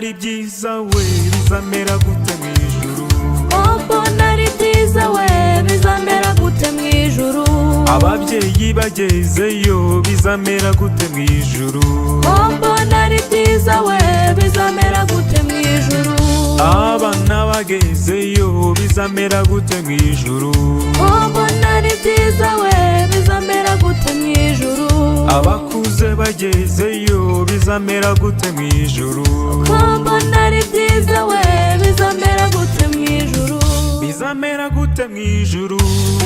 ari byiza we bizamera gute mwijuru mbona ari byiza we bizamera gute mwijuru ababyeyi bagezeyo bizamera gute mwijuru mbona ari byiza we bizamera gute mwijuru abana bagezeyo bizamera gute mwijuru mbona ari byiza we bizamera gute mwijuru abakuze bagezeyo bizamera gute mwijuru mbona ari byiza we bizamera gute mwijuru bizamera gute mwijuru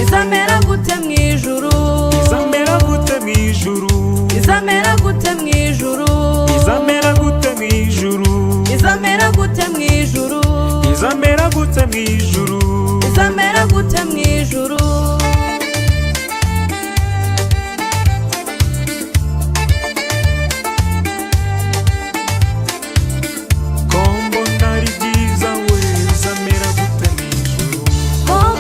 bizamera gute mwijuru bizamera gute mwijuru bizamera gute mwijuru bizamera gute mwijuru bizamera gute mwijuru bizamera gute mwijuru bizamera gute mwijuru kombona ari byiza we bizamera gute mwijuru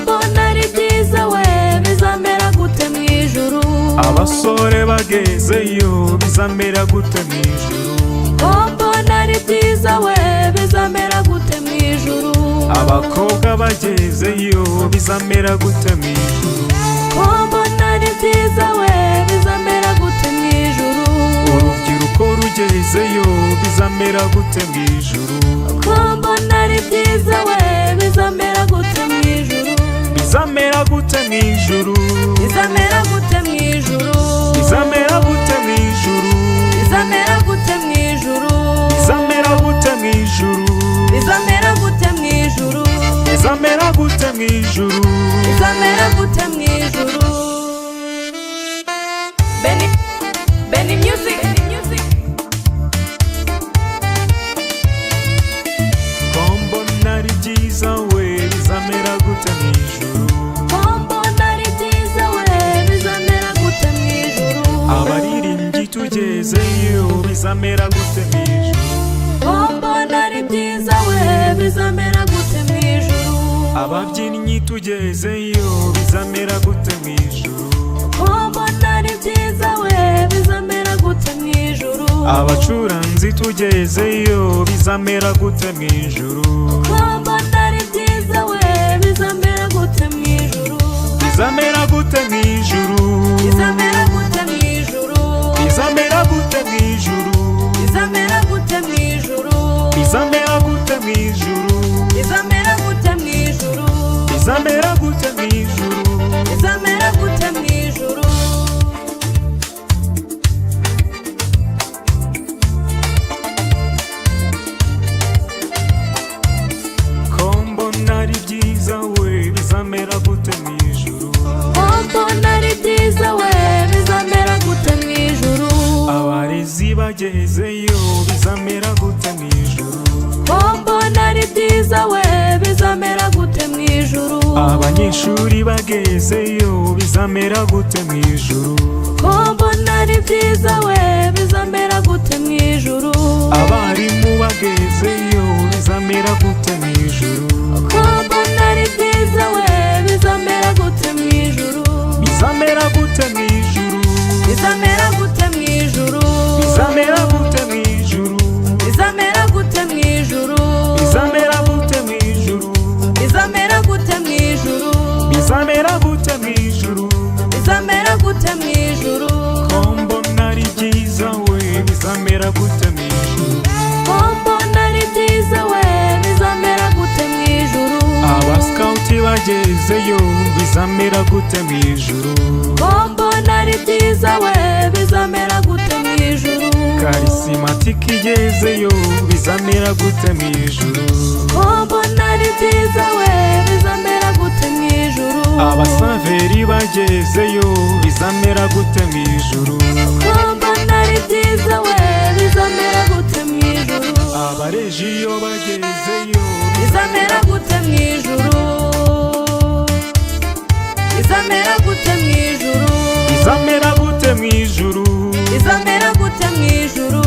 mbona ari byiza we bizamera gute mwijuru abasore bagezeyo bizamera gute mwijuru mbona ari byiza we bizamera gute mwijuru abakobwa bagezeyo bizamera gute mwijuru mbona ari byiza we bizamera gute mwijuru urubyiruko rugezeyo bizamera gute mwijuru mbona ari byiza we bizamera gute mwijuru bizamera gute mwijuru bizamera gute mwijuru bizamera gute mwijuru bizamera gute mwijuru bizamera gute mwijuru bizamera gute mwijuru bizamera gute mwijuru bizamera gute mwijuru Benny Music kombona ari byiza we bizamera gute mwijuru mbona ari byiza we bizamera gute mwijuru abaririmbyi tugezeyo bizamera gute mwijuru mbona ari byiza we bizamera gute mwijuru ababyinnyi tugezeyo bizamera gute mwijuru mbona ari byiza we bizamera gute mwijuru abacuranzi tugezeyo bizamera gute mwijuru mbona ari byiza we bizamera gute mwijuru bizamera gute mwijuru bizamera gute mwijuru bizamera gute mwijuru bizamera gute mwijuru bizamera gute mwijuru bizamera gute mwijuru bizamera gute mwijuru bizamera gute mwijuru kombona ari byiza we bizamera gute mwijuru mbona ari byiza we bizamera gute mwijuru abarezi bagezeyo bizamera gute mwijuru mbona ari byiza we bizamera gute mwijuru abanyeshuri bagezeyo bizamera gute mwijuru mbona ari byiza we bizamera gute mwijuru abarimu bagezeyo bizamera gute mwijuru mbona ari byiza we bizamera gute mwijuru bizamera gute mwijuru bizamera gute mwijuru bizamera gute mwijuru bizamera gute mwijuru bizamera gute mwijuru bizamera gute mwijuru bizamera gute mwijuru bizamera gute mwijuru kombona ari byiza we bizamera gute mwijuru mbona ari byiza we bizamera gute mwijuru abasikawuti bagezeyo bizamera gute mwijuru mbona ari byiza we bizamera gute mwijuru karisimatiki igezeyo bizamera gute mwijuru mbona ari byiza we bizamera gute mwijuru abasaveri bagezeyo bizamera gute mwijuru mbona ari byiza we bizamera gute mwijuru abarejiyo bagezeyo bizamera gute mwijuru bizamera gute mwijuru bizamera gute mwijuru bizamera gute mwijuru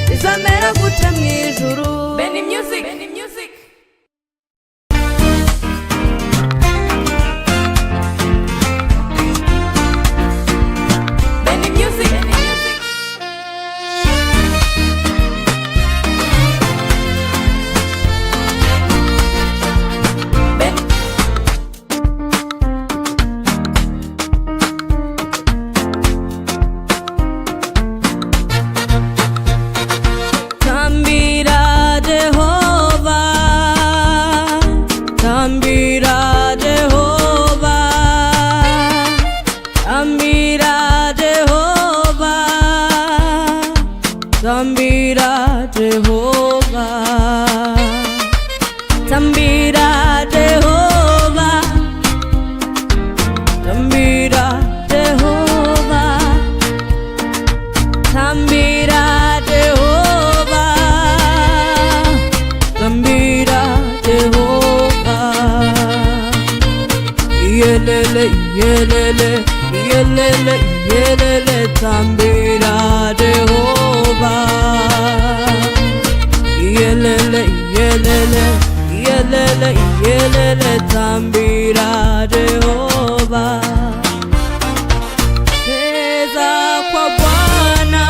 bizamera gute mwijuru Benny Music yelele, yelele, yelele, tambira Jehova. Yelele, yelele, yelele, yelele, tambira Jehova. Cheza kwa Bwana,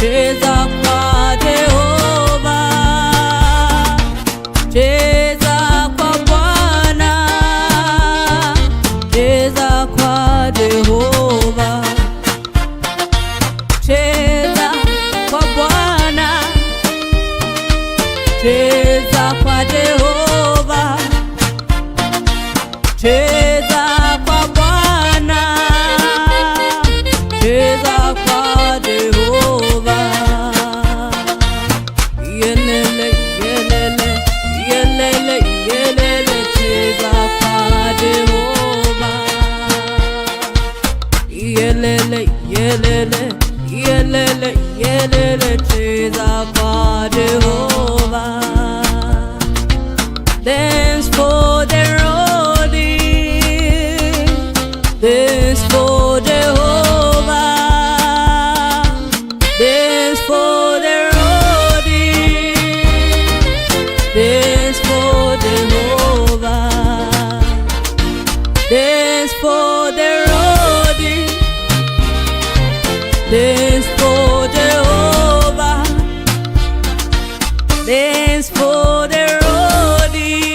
cheza kwa Jehova, cheza kwa Bwana, cheza kwa Jehova, cheza kwa Bwana, cheza kwa Jehova, cheza kwa Bwana, cheza kwa Jehova. Yelele, yelele, yelele, yelele, cheza kwa Jehova. Yelele, yelele, yelele, yelele, cheza kwa Jehova. Dance for the roadie, dance for Jehovah, dance for the roadie, dance for Jehovah, dance for the roadie, dance for Jehovah, dance for the roadie,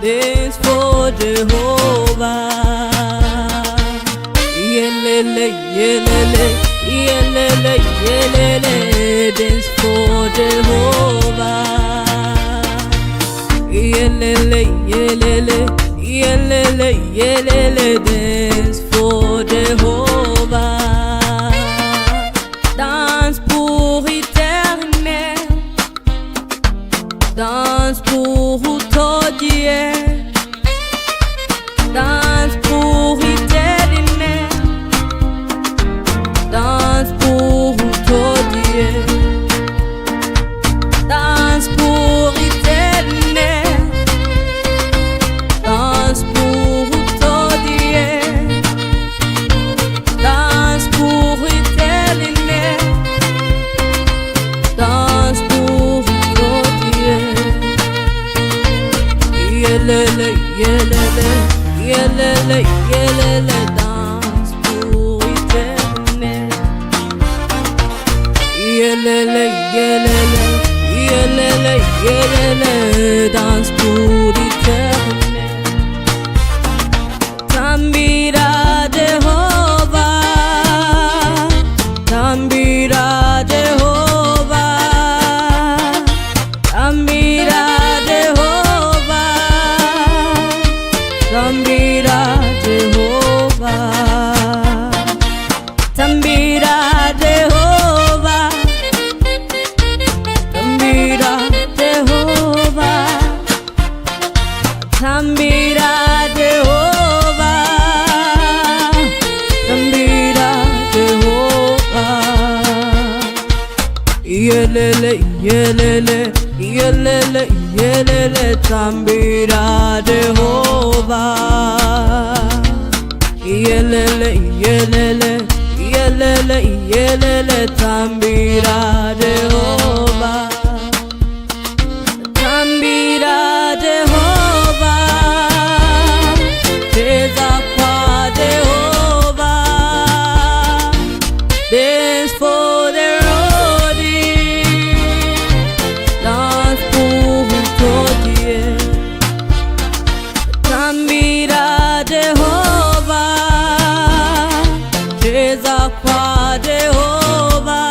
dance for Jehovah. Yelele, yelele, yelele, yelele, dance for Jehovah. Yelele, yelele, yelele, yelele, dance for Jehovah. Danse pour éternel, danse pour tout Dieu, danse pour éternel, danse pour tout Dieu, danse pour éternel, danse pour tout Dieu, danse pour éternel, danse pour tout Dieu. Yelele, yelele, yelele, yelele, danse pour éternel. Yelele, yelele, yelele, yelele, danse pour éternel. Tambira Jehova, tambira Jehova, tambira Jehova, tambira Jehova, tambira Jehova, tambira Jehova, tambira Jehova, tambira Jehova. Yelele, yelele, yelele, yelele, tambira Jehova. Yelele, yelele, yelele, yelele, tambira Jehova. Tambira Jehova, cheza kwa Jehova, dance for the roadie, dance pour tout Dieu. Tambira Jehova, cheza kwa Jehova.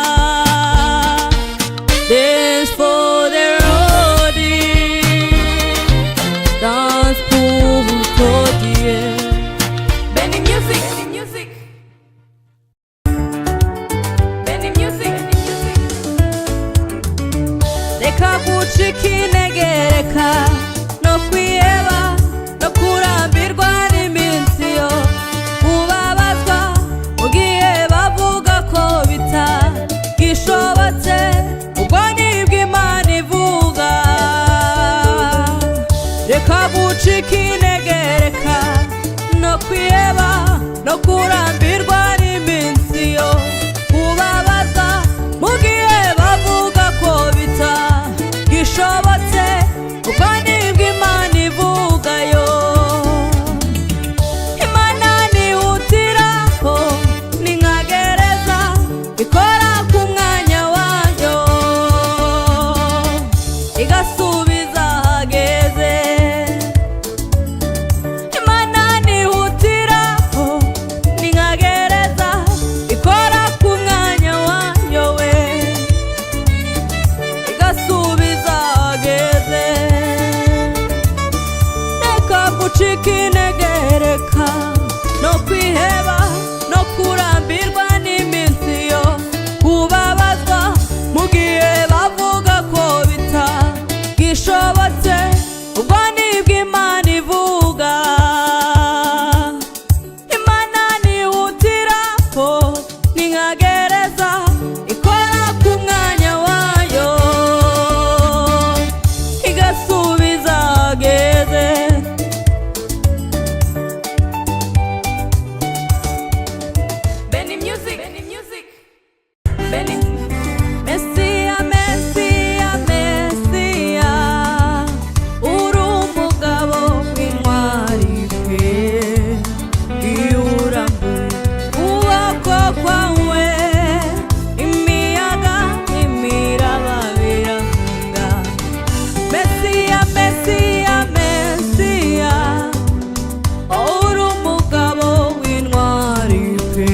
kurambirwa n'iminsi yo kubabaza mu gihe bavuga ko bitagishobotse kuko nibwo Imana ivugayo. Imana nihutiraho ni nka gereza ikora ku mwanya wayo igasubiza ahageze. Imana nihutiraho ni nka gereza ikora ku mwanya wayo we igasubiza ahageze. Reka gucika intege, reka no kwiheba no kurambirwa n'iminsi yo kubabazwa mu gihe bavuga ko bitagishobotse ubwo nibwo Imana ivuga. Imana nihutiraho ni nka gereza ikora ku mwanya wayo igasubiza ahageze. Benny Music, Benny Music, Benny. Mesiya, Mesiya, Mesiya, uri umugabo w'intwari pe, iyo urambuye ukuboko kwawe imiyaga n'imiraba birahunga. Mesiya, Mesiya, Mesiya, uri umugabo w'intwari pe,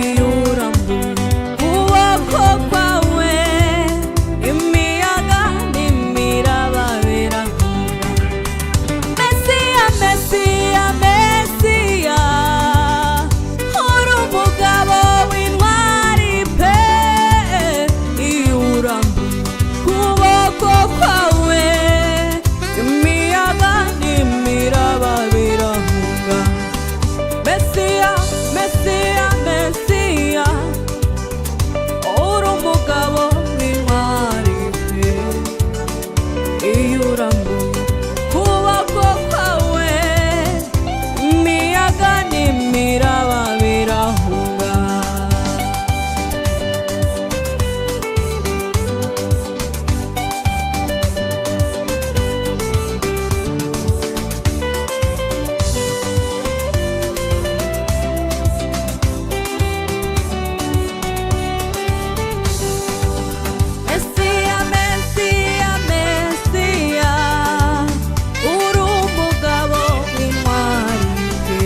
iyo urambuye ukuboko kwawe imiyaga n'imiraba birahunga. Mesiya, Mesiya, Mesiya, uri umugabo w'intwari pe, iyo urambuye ukuboko kwawe imiyaga n'imiraba birahunga. Mesiya, Mesiya, Mesiya, uri umugabo w'intwari pe, iyo urambuye ukuboko kwawe imiyaga n'imiraba birahunga. Mesiya, Mesiya, Mesiya, uri umugabo w'intwari pe,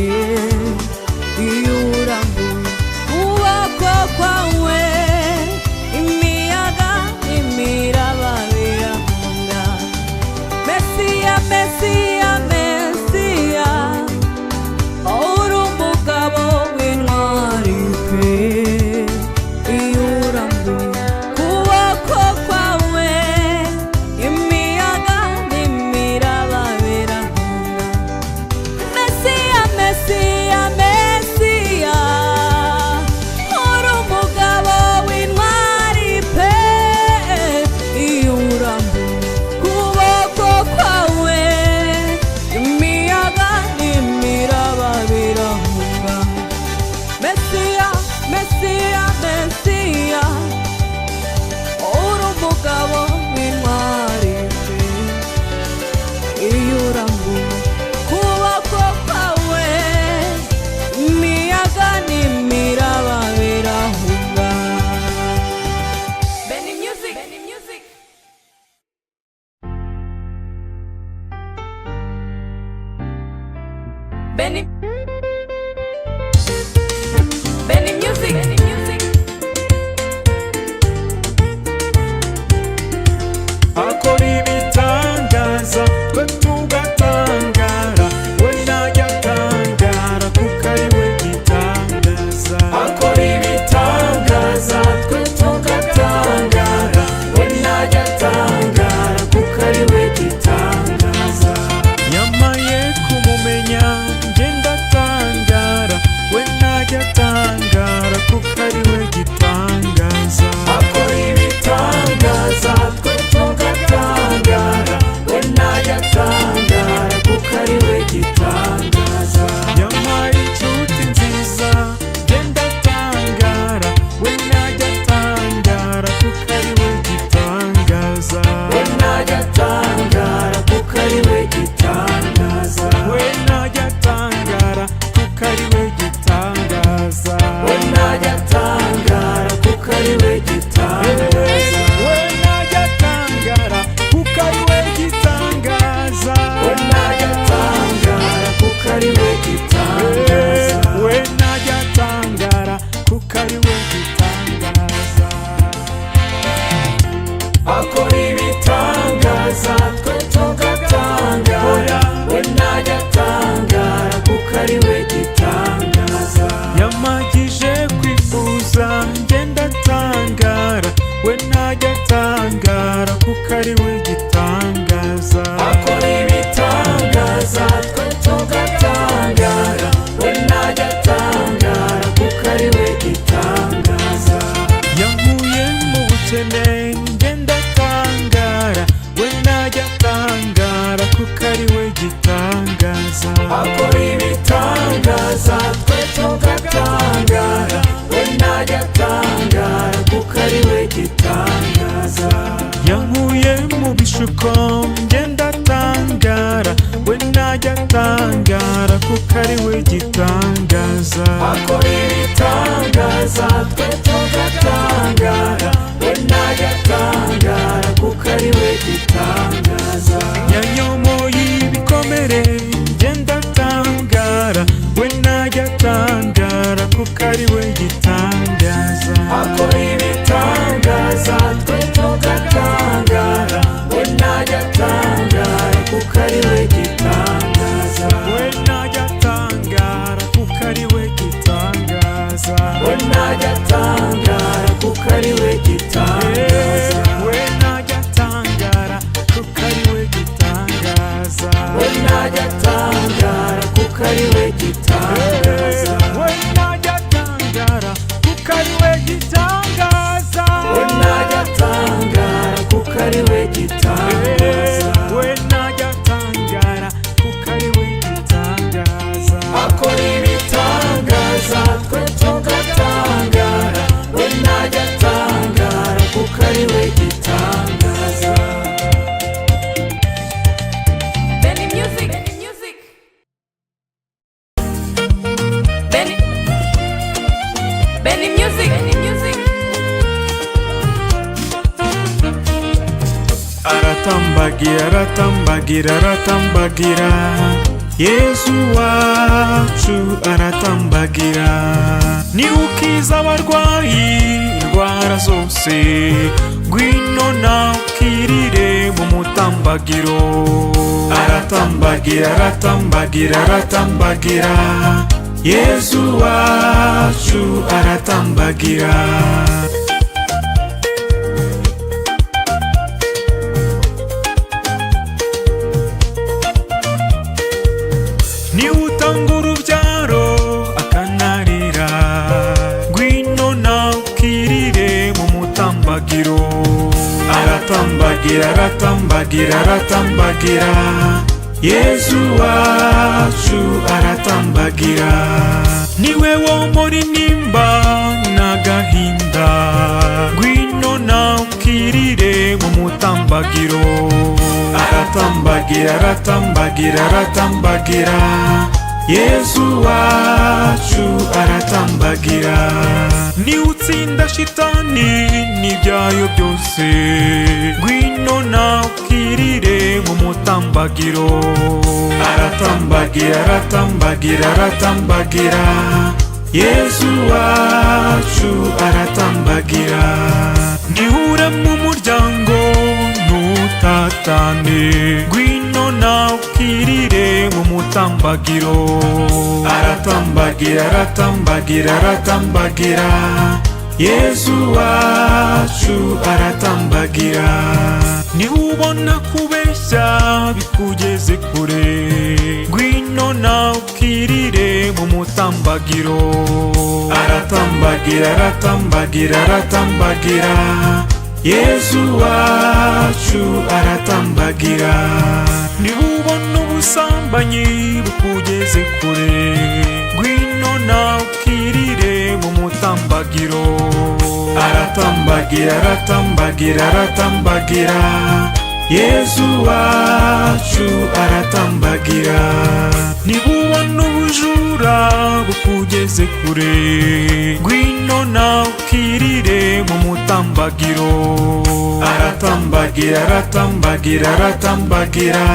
iyo urambuye ukuboko kwawe imiyaga n'imiraba birahunga. Mesiya, Mesiya, Mesiya, uri umugabo w'intwari pe, iyo urambuye ukuboko kwawe imiyaga n'imiraba birahunga. Mesiya, Mesiya, Mesiya, uri umugabo w'intwari pe, iyo urambuye ukuboko kwawe imiyaga n'imiraba birahunga. Mesiya, Mesiya, Mesiya, uri umugabo w'intwari pe, iyo urambuye ukuboko kwawe imiyaga n'imiraba birahunga. Benny Music, Benny Music. Benny, Benny Music, Benny Music. akora ibitangaza twe tugatangara, we najya atangara kuko ari we gitangaza. Akora ibitangaza twe tugatangara, we najya atangara kuko ari we gitangaza. Nyamaye kumumenya ngenda aratambagara kuko ari we gitangaza. akora ibitangaza twe tugatangara, we najya atangara kuko ari we gitangaza. yanyomoye ibikomere njye ndatangara, we najya atangara kuko ari we gitangaza. akora ibitangaza twe tugatangara, we najya atangara kuko ari we gitangaza. we najya atangara kuko ari we gitangaza. we najya atangara kuko ari we gitangaza. we najya atangara kuko ari we gitangaza. we najya atangara kuko ari we gitangaza. we najya atangara kuko ari we gitangaza. we najya atangara kuko ari we gitangaza. we najya atangara kuko ari we gitangaza. akora ibitangaza twe tugatangara, we najya atangara kuko ari we gitangaza. Benny Music. Benny Music. aratambagira aratambagira aratambagira, Yesu wacu aratambagira. ni ukiza abarwayi indwara zose, ngwino nawe ukirire mu mutambagiro. aratambagira aratambagira aratambagira, Yesu wacu aratambagira. ni utanga urubyaro akanarira, ngwino nawe ukirire mu mutambagiro. aratambagira aratambagira aratambagira, Yesu wacu aratambagira. niwe womora intimba n'agahinda, ngwino nawe ukirire mu mutambagiro. aratambagira aratambagira aratambagira, Yesu wacu aratambagira. ni utsinda shitani n'ibyayo byose, ngwino nawe ukirire mu mutambagiro. aratambagira aratambagira aratambagira, Yesu wacu aratambagira. nihure mu muryango ntutatane, ngwino nawe ukirire mu mutambagiro. aratambagira aratambagira aratambagira, Yesu wacu aratambagira. niwubona kubeshya bikugeze kure, ngwino nawe ukirire mu mutambagiro. aratambagira aratambagira aratambagira, Yesu wacu aratambagira. niwubona ubusambanyi bukugeze kure, ngwino nawe ukirire mu mutambagiro. aratambagira aratambagira aratambagira, Yesu wacu aratambagira. niwubona ubujura bukugeze kure, ngwino nawe ukirire mu mutambagiro. aratambagira aratambagira aratambagira,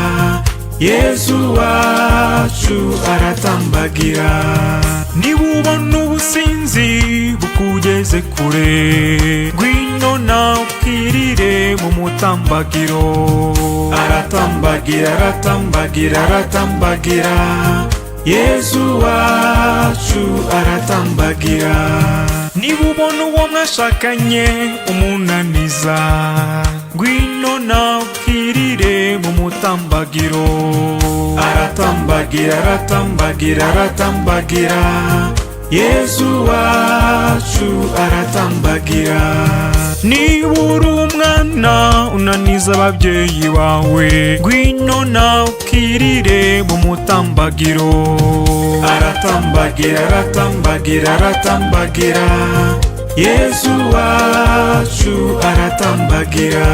Yesu wacu aratambagira. niwubona ubusinzi bukugeze kure, ngwino nawe ukirire mu mutambagiro. aratambagira aratambagira aratambagira, Yesu wacu aratambagira. niwubona uwo mwashakanye umunaniza, ngwino nawe ukirire mu mutambagiro. aratambagira aratambagira aratambagira, Yesu wacu aratambagira. niba uri umwana unaniza ababyeyi bawe, ngwino nawe ukirire mu mutambagiro. aratambagira aratambagira aratambagira, Yesu wacu aratambagira.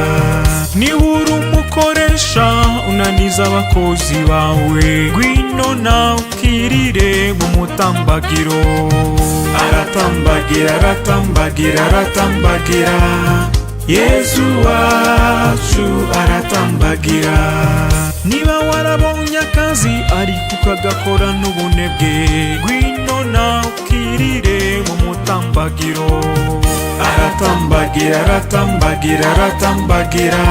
niba uri umukoresha unaniza abakozi bawe, ngwino nawe ukirire mu mutambagiro. Aratambagira, aratambagira, aratambagira. Yesu wacu aratambagira. niba warabonye akazi ariko ukagakora n'ubunebwe, ngwino nawe ukirire mu mutambagiro. Aratambagira, aratambagira, aratambagira.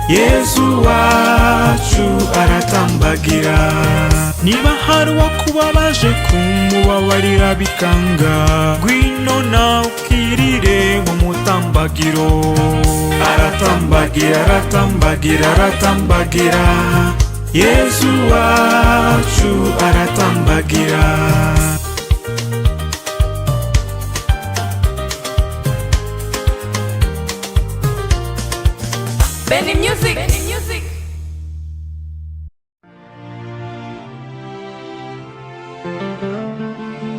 Yesu wacu aratambagira. niba hari uwakubabaje kumubabarira bikanga, ngwino nawe ukirire mu mutambagiro. Aratambagira, aratambagira, aratambagira. Yesu wacu aratambagira. Benny Music. Benny Music.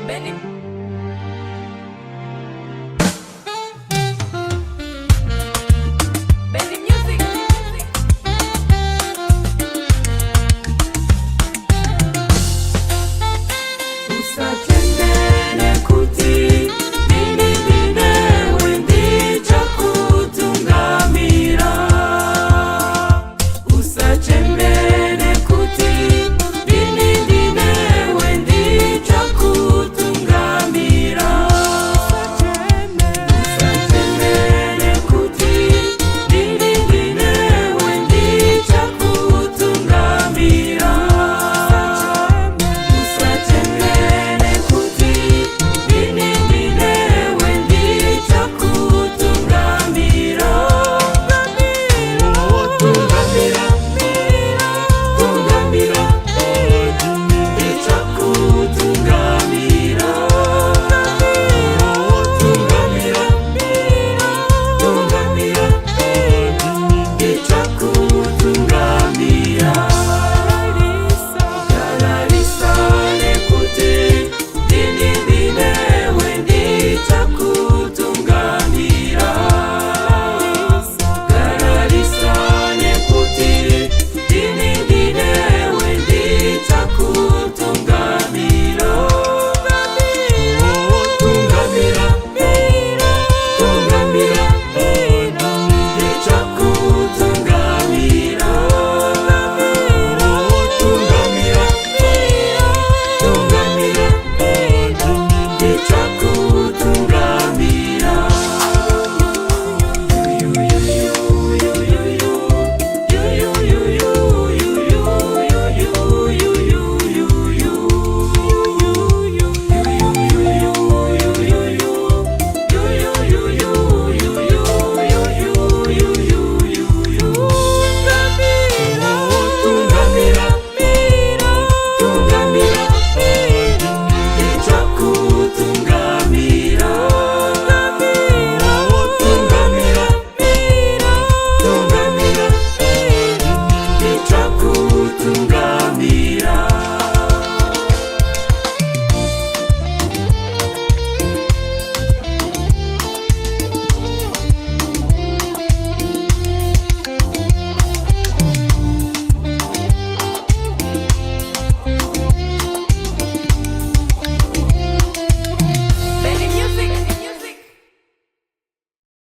Benny.